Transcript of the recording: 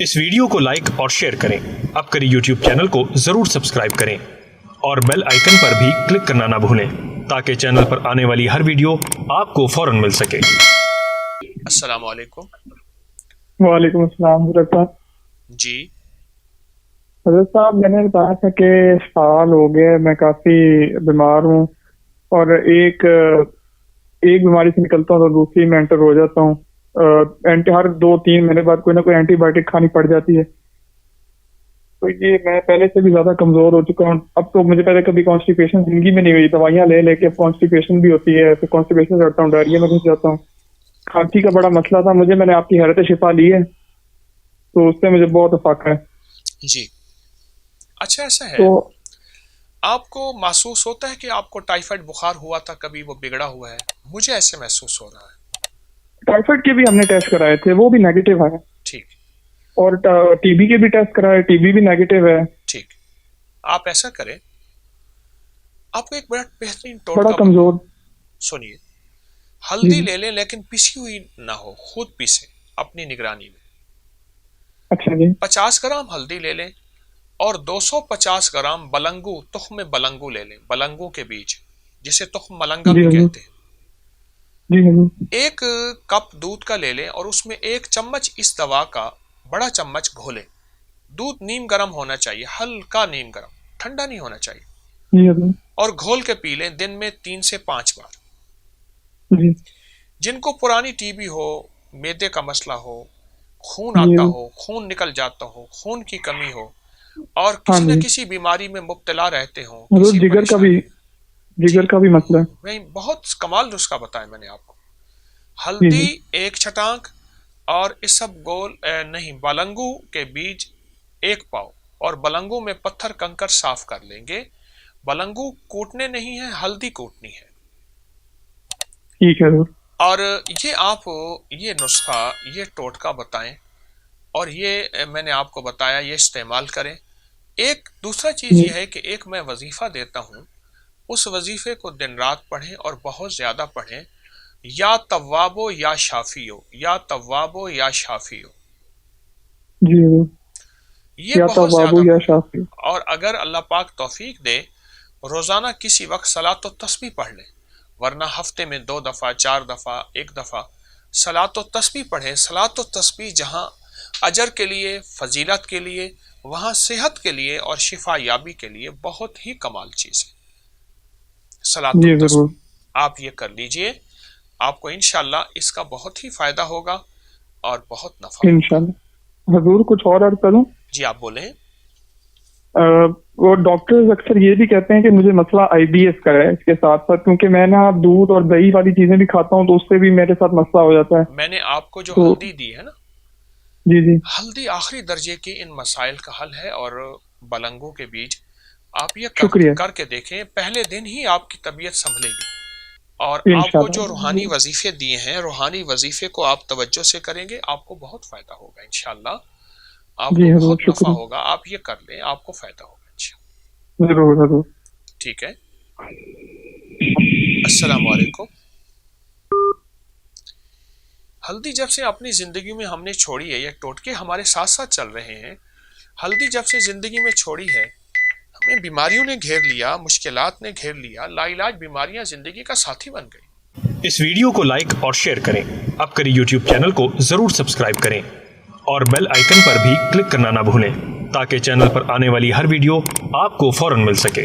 इस वीडियो को लाइक और शेयर करें। अब करें YouTube चैनल को जरूर सब्सक्राइब करें और बेल आइकन पर भी क्लिक करना ना भूलें ताकि चैनल पर आने वाली हर वीडियो आपको फौरन मिल सके। अस्सलाम वालेकुम। वालेकुम अस्सलाम हज़रत साहब। जी हज़रत साहब, मैंने बताया था कि साल हो गए मैं काफ़ी बीमार हूँ और एक बीमारी से निकलता हूँ तो दूसरी में एंटर हो जाता हूँ। हर 2-3 महीने बाद कोई ना कोई एंटीबायोटिक खानी पड़ जाती है। तो ये मैं पहले से भी ज्यादा कमजोर हो चुका हूँ। अब तो मुझे पहले कभी कॉन्स्टिपेशन जिंदगी में नहीं हुई, दवाइयाँ ले लेके कॉन्स्टिपेशन भी होती है, फिर कॉन्स्टिपेशन करता हूँ, डायरिया में घुस जाता हूँ। खांसी का बड़ा मसला था मुझे, मैंने आपकी हैरत शिफा ली है तो उससे मुझे बहुत फाका है। जी अच्छा, ऐसा है तो आपको महसूस होता है कि आपको टाइफाइड बुखार हुआ था, कभी वो बिगड़ा हुआ है? मुझे ऐसे महसूस हो रहा है। टाइफाइड के भी हमने टेस्ट कराए थे, वो भी नेगेटिव है। ठीक, और टीबी के भी टेस्ट कराए, टीबी भी नेगेटिव है। ठीक। आप ऐसा करें, आपको एक बड़ा बेहतरीन बड़ा टोटका कमजोर। सुनिए, हल्दी ले लें लेकिन पिसी हुई ना हो, खुद पीसे अपनी निगरानी में। अच्छा जी। 50 ग्राम हल्दी ले लें और 250 ग्राम बलंगू, तुख्म बलंगू ले लें, बलंगू के बीज जिसे तुख्म मलंगा भी कहते हैं। जी हजूर। 1 कप दूध का ले लें और उसमें 1 चम्मच इस दवा का बड़ा चम्मच घोलें। दूध नीम गर्म होना चाहिए, हल्का नीम गर्म, ठंडा नहीं होना चाहिए। जी हजूर। और घोल के पी लें दिन में 3 से 5 बार। जी जिनको पुरानी टीबी हो, मैदे का मसला हो, खून आता हो, खून निकल जाता हो, खून की कमी हो और किसी न किसी बीमारी में मुब्तला रहते हो, जिगर का भी मसला है। मैं बहुत कमाल नुस्खा बताया मैंने आपको। हल्दी 1 छटांक और इसबगोल नहीं, बलंगू के बीज 1 पाव और बलंगू में पत्थर कंकर साफ कर लेंगे। बलंगू कूटने नहीं है, हल्दी कूटनी है। ठीक है। और ये आप ये नुस्खा, ये टोटका बताएं और ये मैंने आपको बताया, ये इस्तेमाल करें। एक दूसरा चीज ये है कि एक मैं वजीफा देता हूँ, उस वजीफे को दिन रात पढ़ें और बहुत ज्यादा पढ़ें। या तव्वाबो या शाफियो, या तव्वाबो या शाफियो। जी ये बहुत ज्यादा या शाफियो। और अगर अल्लाह पाक तौफीक दे, रोजाना किसी वक्त सलात व तस्बीह पढ़ लें, वरना हफ्ते में 2 दफा, 4 दफा, 1 दफा सलात व तस्बीह पढ़ें। सलात व तस्बीह जहां अजर के लिए, फजीलत के लिए, वहां सेहत के लिए और शिफा याबी के लिए बहुत ही कमाल चीज है सलात व तस्बीह। आप ये कर लीजिए, आपको इंशाल्लाह इसका बहुत ही फायदा होगा और बहुत नफा इंशाल्लाह। हुजूर कुछ और अर्ज करूं? जी आप बोलें। वो डॉक्टर्स अक्सर ये भी कहते हैं कि मुझे मसला आईबीएस का है इसके साथ साथ, क्योंकि मैं ना दूध और दही वाली चीजें भी खाता हूँ तो उससे भी मेरे साथ मसला हो जाता है। मैंने आपको जो हल्दी दी है ना, जी हल्दी आखिरी दर्जे की इन मसाइल का हल है। और बलंगों के बीज आप ये करके देखें, पहले दिन ही आपकी तबीयत संभलेगी। और आपको जो रूहानी वजीफे दिए हैं, रूहानी वजीफे को आप तवज्जो से करेंगे, आपको बहुत फायदा होगा इंशाल्लाह। आपको बहुत नफा होगा। आप ये कर लें, आपको फायदा होगा इंशाल्लाह। ठीक है। अस्सलाम वालेकुम। हल्दी जब से अपनी जिंदगी में हमने छोड़ी है, ये टोटके हमारे साथ साथ चल रहे हैं। हल्दी जब से जिंदगी में छोड़ी है, हमें बीमारियों ने घेर लिया, मुश्किलात ने घेर लिया, लाइलाज बीमारियां जिंदगी का साथी बन गई। इस वीडियो को लाइक और शेयर करें। अब करें YouTube चैनल को जरूर सब्सक्राइब करें और बेल आइकन पर भी क्लिक करना ना भूलें ताकि चैनल पर आने वाली हर वीडियो आपको फौरन मिल सके।